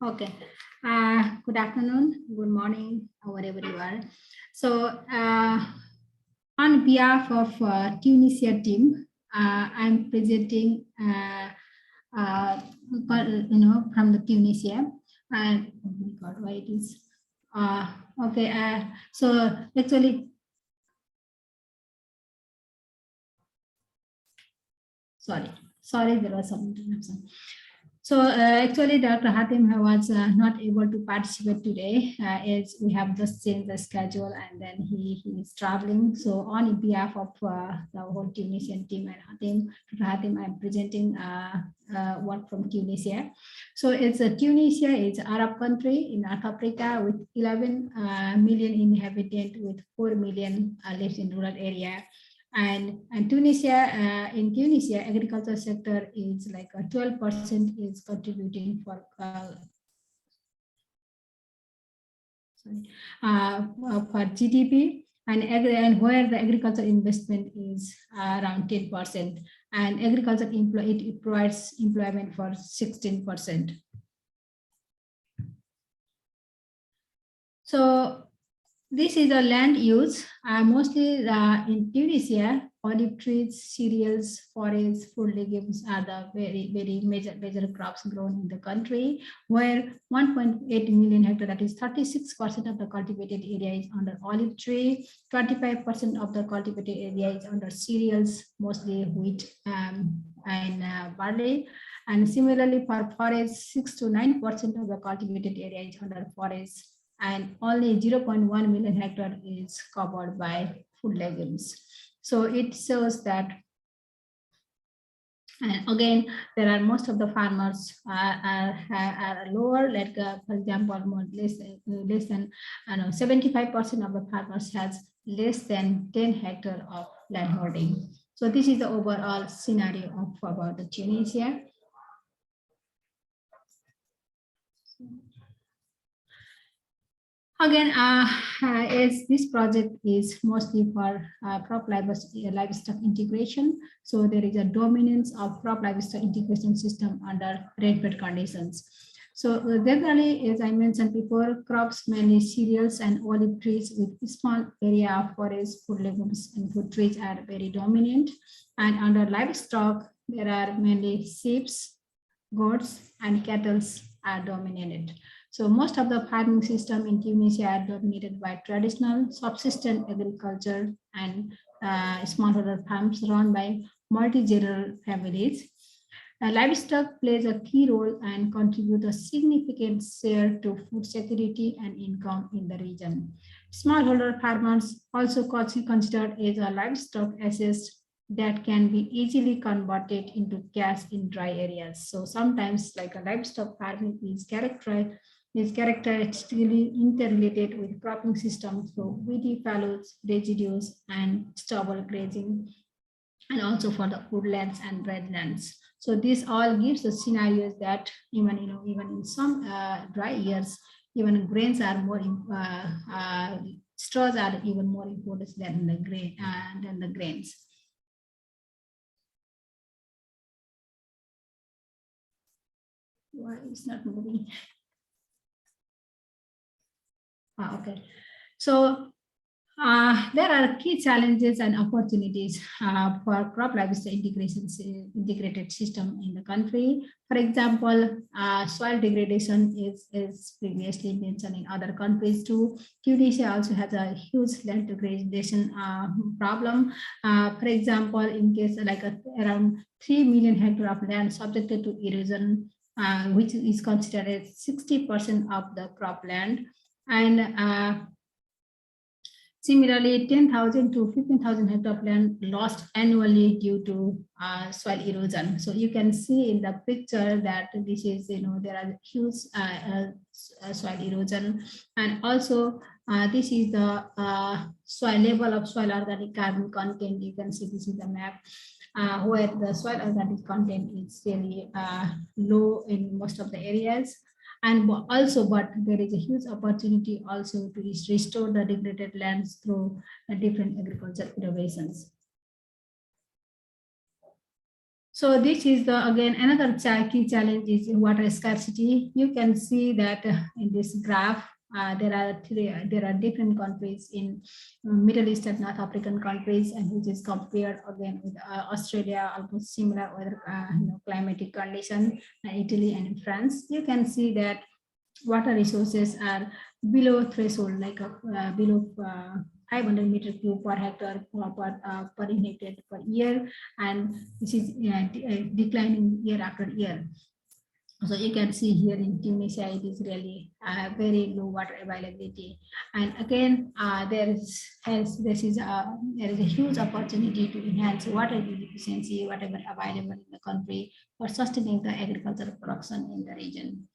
Okay. Good afternoon, good morning, wherever you are. So, on behalf of Tunisia team, I'm presenting, from the Tunisia. And oh my God, why it is? Okay. So actually, sorry, there was some interruption. So actually, Dr. Hatem was not able to participate today as we have just changed the schedule and then he is traveling. So on behalf of the whole Tunisian team and Dr. Hatem, I'm presenting work from Tunisia. So it's Tunisia is an Arab country in North Africa with 11 million inhabitants with 4 million lives in rural area. And Tunisia, in Tunisia, agriculture sector is like a 12% is contributing for for GDP, and where the agriculture investment is around 10%, and agriculture it provides employment for 16%. So this is the land use, mostly in Tunisia. Olive trees, cereals, forests, fruit, legumes are the very major crops grown in the country, where 1.8 million hectares, that is 36% of the cultivated area is under olive tree, 25% of the cultivated area is under cereals, mostly wheat and barley. And similarly for forests, 6 to 9% of the cultivated area is under forests, and only 0.1 million hectare is covered by food legumes. So it shows that, and again, there are most of the farmers are lower, like for example, less than 75% of the farmers has less than 10 hectares of land holding. So this is the overall scenario of about the Tunisia. Again, as this project is mostly for crop livestock integration, so there is a dominance of crop livestock integration system under rainfed conditions. So generally, as I mentioned before, crops mainly cereals and olive trees with small area of forest, food legumes and food trees are very dominant. And under livestock, there are mainly sheep, goats and cattle are dominated. So most of the farming system in Tunisia are dominated by traditional subsistence agriculture and smallholder farms run by multi-general families. Livestock plays a key role and contribute a significant share to food security and income in the region. Smallholder farmers also considered as a livestock assets that can be easily converted into cash in dry areas. So sometimes like a livestock farming is characteristically interrelated with cropping systems, so weedy fallows, residues, and stubble grazing, and also for the woodlands and redlands. So this all gives the scenarios that even in some dry years, even grains are more straws are even more important than the grains. Why is not moving? Okay. So there are key challenges and opportunities for crop livestock integrated system in the country. For example, soil degradation is previously mentioned in other countries too. Tunisia also has a huge land degradation problem. For example, in case like around 3 million hectares of land subjected to erosion, which is considered as 60% of the cropland. And similarly, 10,000 to 15,000 hectares of land lost annually due to soil erosion. So you can see in the picture that this is, there are huge soil erosion. And also this is the soil level of soil organic carbon content. You can see this is the map where the soil organic content is really low in most of the areas. And also, but there is a huge opportunity also to restore the degraded lands through different agricultural innovations. So this is the again another key challenge is water scarcity. You can see that in this graph there are different countries in Middle East and North African countries, and which is compared again with Australia, almost similar weather climatic condition, Italy and France. You can see that water resources are below threshold, like below 500 meter cube per hectare per inhabitant per year, and this is declining year after year. So you can see here in Tunisia, it is really very low water availability. And again, there is a huge opportunity to enhance water efficiency, whatever available in the country, for sustaining the agricultural production in the region.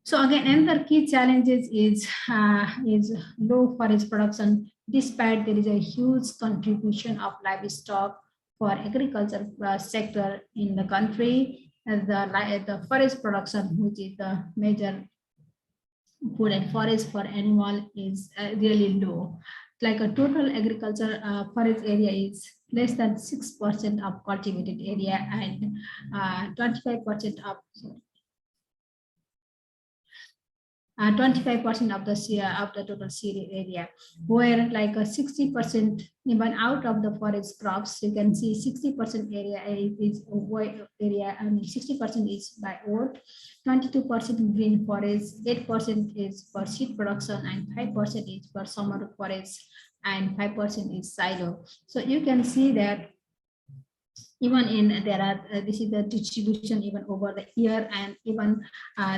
So again, another key challenges is low forest production. Despite there is a huge contribution of livestock for agriculture sector in the country, the forest production, which is the major food and forest for animal, is really low. Like a total agriculture forest area is less than 6% of cultivated area, and 25% of 25% of the total seed area, where like a 60% even out of the forest crops, you can see 60% area is area, and 60% is by oat, 22% green forest, 8% is for seed production, and 5% is for summer forest, and 5% is silo. So you can see that even in there are this is the distribution even over the year, and even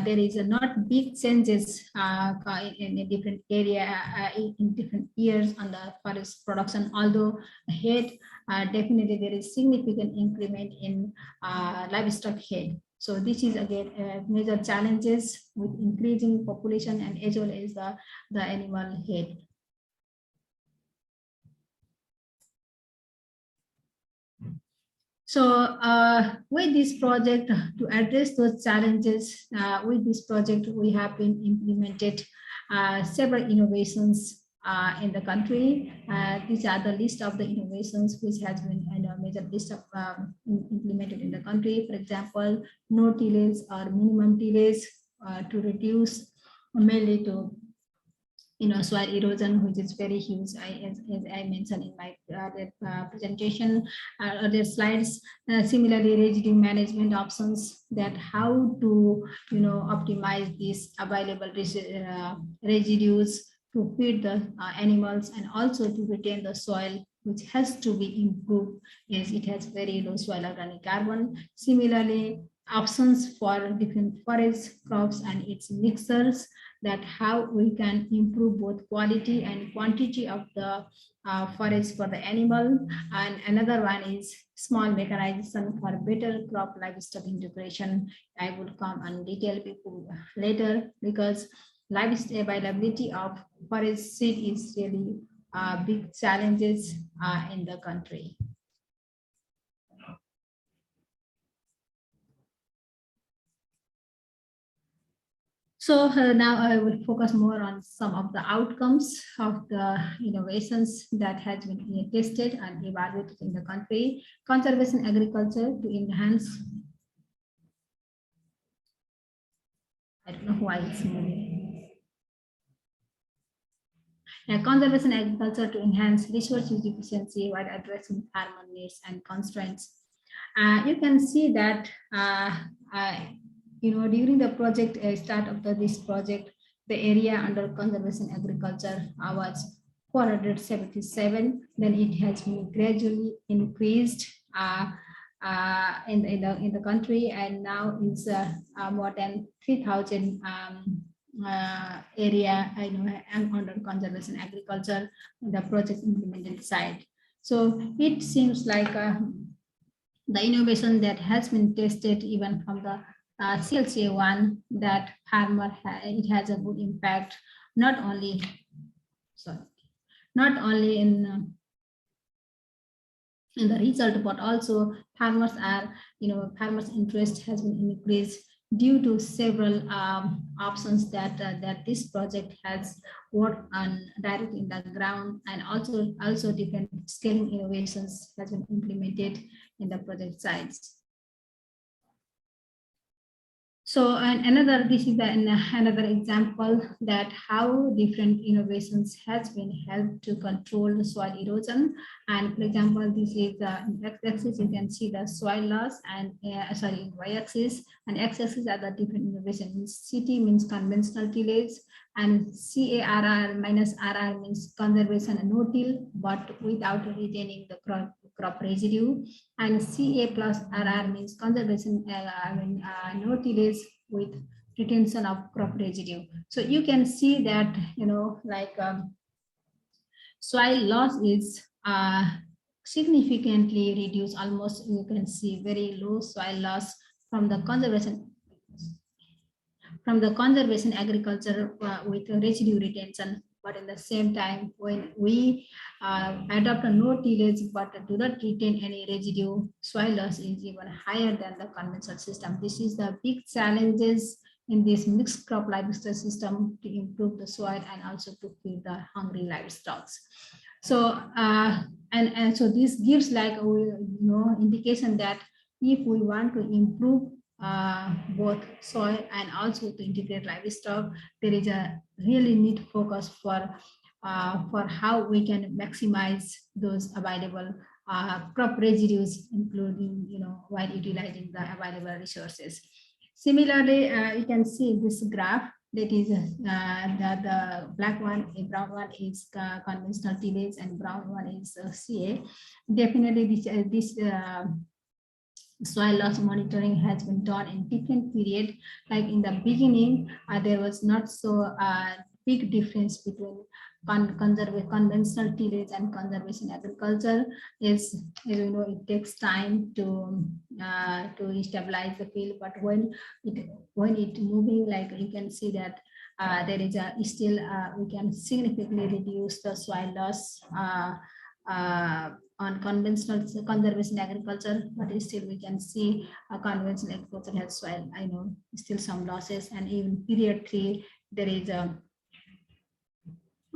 there is a not big changes in a different area in different years on the forest production, although ahead definitely there is significant increment in livestock head. So this is again major challenges with increasing population and as well as the animal head. So with this project, to address those challenges, with this project, we have been implemented several innovations in the country. These are the list of the innovations which has been a major list of implemented in the country. For example, no tillage or minimum tillage to reduce, mainly to soil erosion, which is very huge, as I mentioned in my presentation, other slides. Similarly, residue management options, that how to optimize these available residues to feed the animals, and also to retain the soil, which has to be improved as it has very low soil organic carbon. Similarly, options for different forest crops and its mixers, that how we can improve both quality and quantity of the forage for the animal. And another one is small mechanization for better crop livestock integration. I would come on detail later, because livestock availability of forage seed is really big challenges in the country. So now I will focus more on some of the outcomes of the innovations that has been tested and evaluated in the country. Conservation agriculture to enhance. I don't know why it's moving. Conservation agriculture to enhance resource use efficiency while addressing farmer needs and constraints. You can see that during the project start of this project, the area under conservation agriculture was 477. Then it has been gradually increased in the country, and now it's more than 3,000 area under conservation agriculture, the project implemented side. So it seems like the innovation that has been tested even from the CLCA1, that farmer it has a good impact, not only in the result, but also farmers are farmers interest has been increased due to several options that this project has worked on directly in the ground, and also different scaling innovations has been implemented in the project sites. So, and this is another example that how different innovations has been helped to control the soil erosion. And for example, this is the x-axis, you can see the soil loss, and y-axis and x-axis are the different innovations. CT means conventional tillage, and CARR minus RR means conservation and no-till, but without retaining the crop residue. And CA plus RR means conservation, no tillage with retention of crop residue. So you can see that, soil loss is significantly reduced. Almost you can see very low soil loss from the conservation agriculture with residue retention. But in the same time, when we adopt a no tillage but do not retain any residue, soil loss is even higher than the conventional system. This is the big challenges in this mixed crop livestock system to improve the soil and also to feed the hungry livestock. So and so this gives indication that if we want to improve both soil and also to integrate livestock, there is a really need focus for how we can maximize those available crop residues, including while utilizing the available resources. Similarly, you can see this graph. That is the black one, a brown one is conventional tillage, and brown one is CA. Definitely, this soil loss monitoring has been done in different period. Like in the beginning, there was not so big difference between conventional tillage and conservation agriculture. Is it takes time to stabilize the field, but when it moving, like you can see that there is a still we can significantly reduce the soil loss on conventional conservation agriculture, but still we can see conventional agriculture has soil, still some losses, and even period 3 there is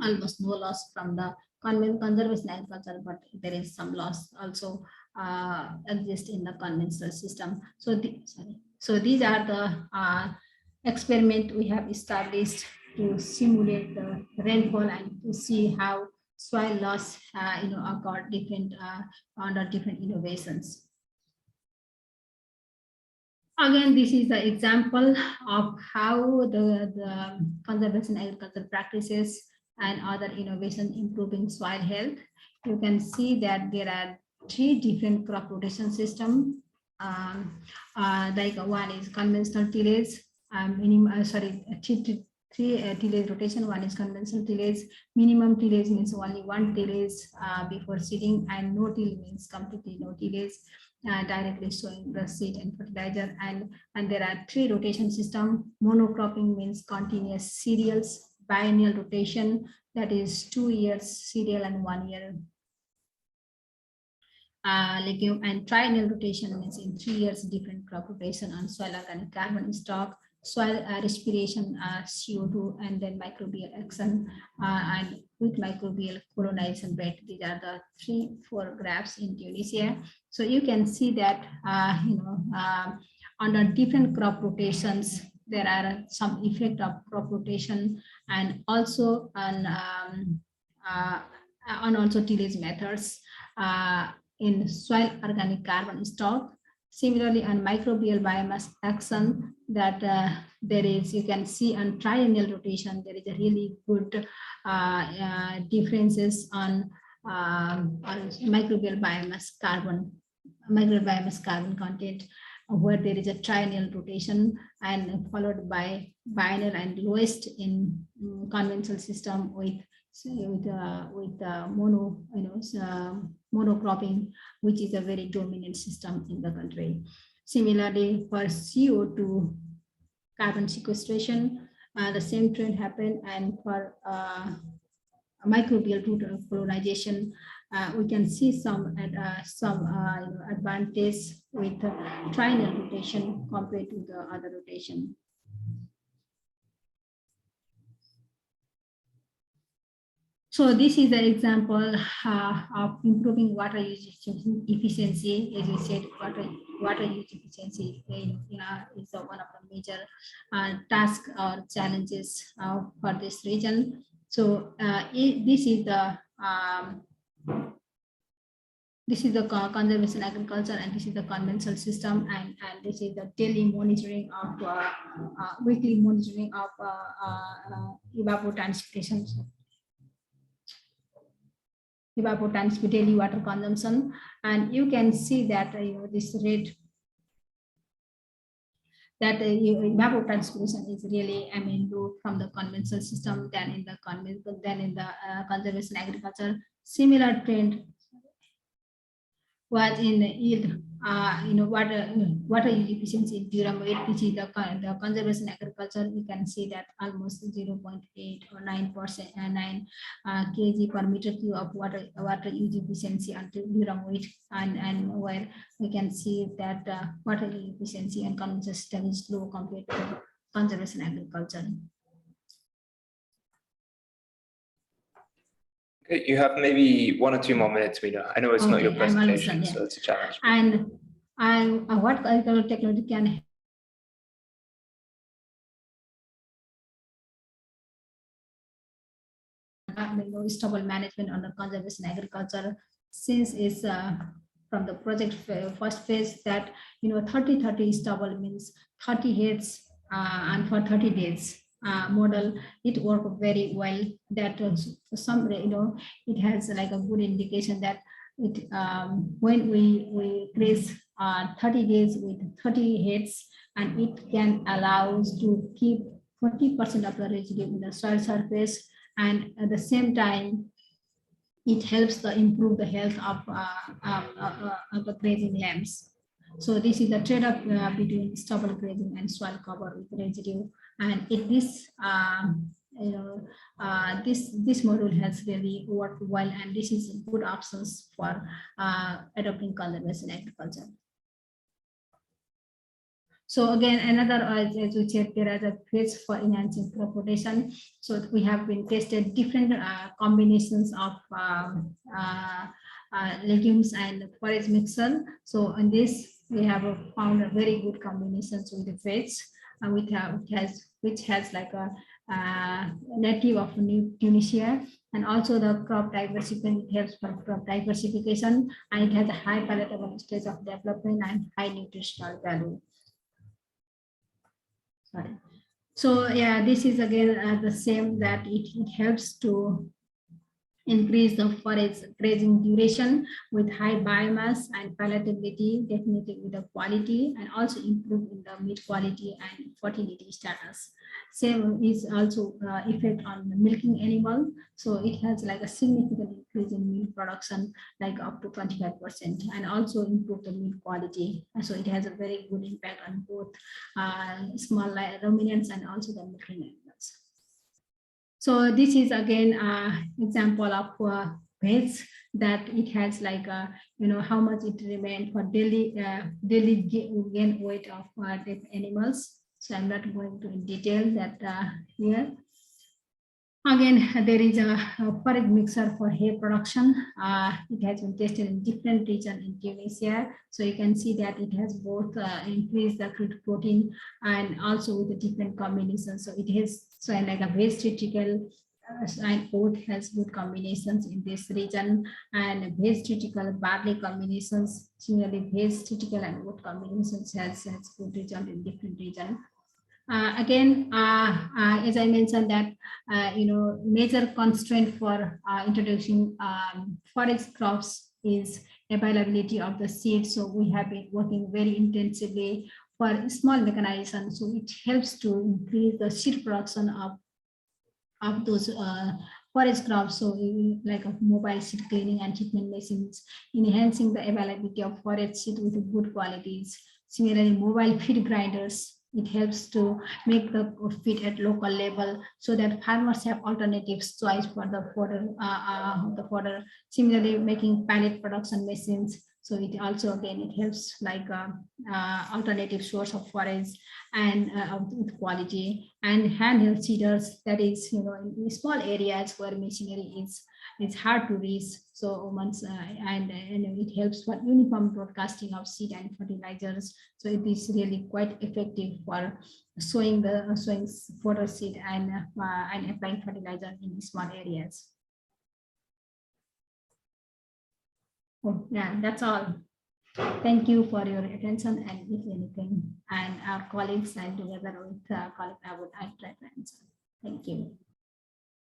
almost no loss from the conservation agriculture, but there is some loss also exist in the conventional system. So these are the experiment we have established to simulate the rainfall and to see how soil loss occurred different under different innovations. Again, this is the example of how the conservation agriculture practices and other innovation improving soil health. You can see that there are 3 different crop rotation systems. Like one is conventional tillage, three tillage rotation. One is conventional tillage. Minimum tillage means only one tillage before seeding, and no till means completely no tillage. Directly sowing the seed and fertilizer, and there are 3 rotation system. Monocropping means continuous cereals. Biennial rotation, that is 2 years cereal and 1 year legume, and triennial rotation means in 3 years different crop rotation on soil organic carbon stock, soil respiration, CO2, and then microbial action and with microbial colonization rate. These are the 3-4 graphs in Tunisia. So you can see that under different crop rotations, there are some effect of crop rotation, and also on also tillage methods in soil organic carbon stock. Similarly, on microbial biomass action, that there is, you can see on triennial rotation, there is a really good differences on microbial biomass carbon content, where there is a triennial rotation and followed by biennial, and lowest in conventional system with monocropping, which is a very dominant system in the country. Similarly, for CO2 carbon sequestration, the same trend happened, and for microbial colonization, we can see some advantage with trinal rotation compared to the other rotation. So this is the example of improving water usage efficiency. As we said, water use efficiency is one of the major tasks or challenges for this region. So this is the conservation agriculture, and this is the conventional system, and this is the daily monitoring of weekly monitoring of evapotranspiration. Daily water consumption, and you can see that this rate, that evapotranspiration is really low from the conventional system than in the conservation agriculture. Similar trend was in yield, water use efficiency in Durham, which is the conservation agriculture. We can see that almost 0.8 or 9%, 9 kg per meter cube of water use efficiency until Durham weight, and where we can see that water use efficiency and conventional system is low compared to conservation agriculture. Okay, you have maybe 1 or 2 more minutes, Mina. I know it's not your presentation, so it's a challenge. And what agricultural technology can stubble management under conservation agriculture, since it's from the project first phase that 30-30 stubble means 30 heads and for 30 days. Model, it worked very well. That some it has like a good indication that it when we graze 30 days with 30 heads, and it can allow us to keep 40% of the residue in the soil surface, and at the same time it helps to improve the health of the grazing lands. So this is the trade-off between stubble grazing and soil cover with residue, and this model has really worked well, and this is good options for adopting conservation agriculture. So again, another, as we said, there are the phase for enhancing crop rotation. So we have been tested different combinations of legumes and forage mixture. So in this, we have found a very good combinations with the phase, which has like a native of Tunisia, and also the crop diversification. It helps for crop diversification, and it has a high palatable stage of development and high nutritional value. Sorry. So yeah, this is again the same, that it helps to increase the forage grazing duration with high biomass and palatability, definitely with the quality, and also improve in the meat quality and fertility status. Same is also effect on the milking animal. So it has like a significant increase in milk production, like up to 25%, and also improve the milk quality. And so it has a very good impact on both small ruminants and also the milking animals. So this is again example of weights, that it has like how much it remained for daily gain weight of dead animals. So I'm not going to in detail that here. Again, there is a forage mixer for hay production. It has been tested in different regions in Tunisia. So you can see that it has both increased the crude protein and also with the different combinations. So it has like a waste critical and oat has good combinations in this region, and waste critical barley combinations. Similarly, waste critical and oat combinations has good result in different regions. Again, as I mentioned that, major constraint for introducing forage crops is availability of the seed. So we have been working very intensively for small mechanization. So it helps to increase the seed production of those forage crops. So like a mobile seed cleaning and treatment machines, enhancing the availability of forage seed with good qualities. Similarly, mobile feed grinders It helps to make the feed at local level so that farmers have alternatives choice for the fodder. Similarly, making pallet production machines. So it also again it helps like alternative source of forage and with quality, and handheld seeders, that is in small areas where machinery is it's hard to reach. So once and it helps for uniform broadcasting of seed and fertilizers. So it is really quite effective for sowing fodder seed and applying fertilizer in small areas. Oh, yeah, that's all. Thank you for your attention, and if anything, and our colleagues and together with colleagues, I would try to answer. Thank you.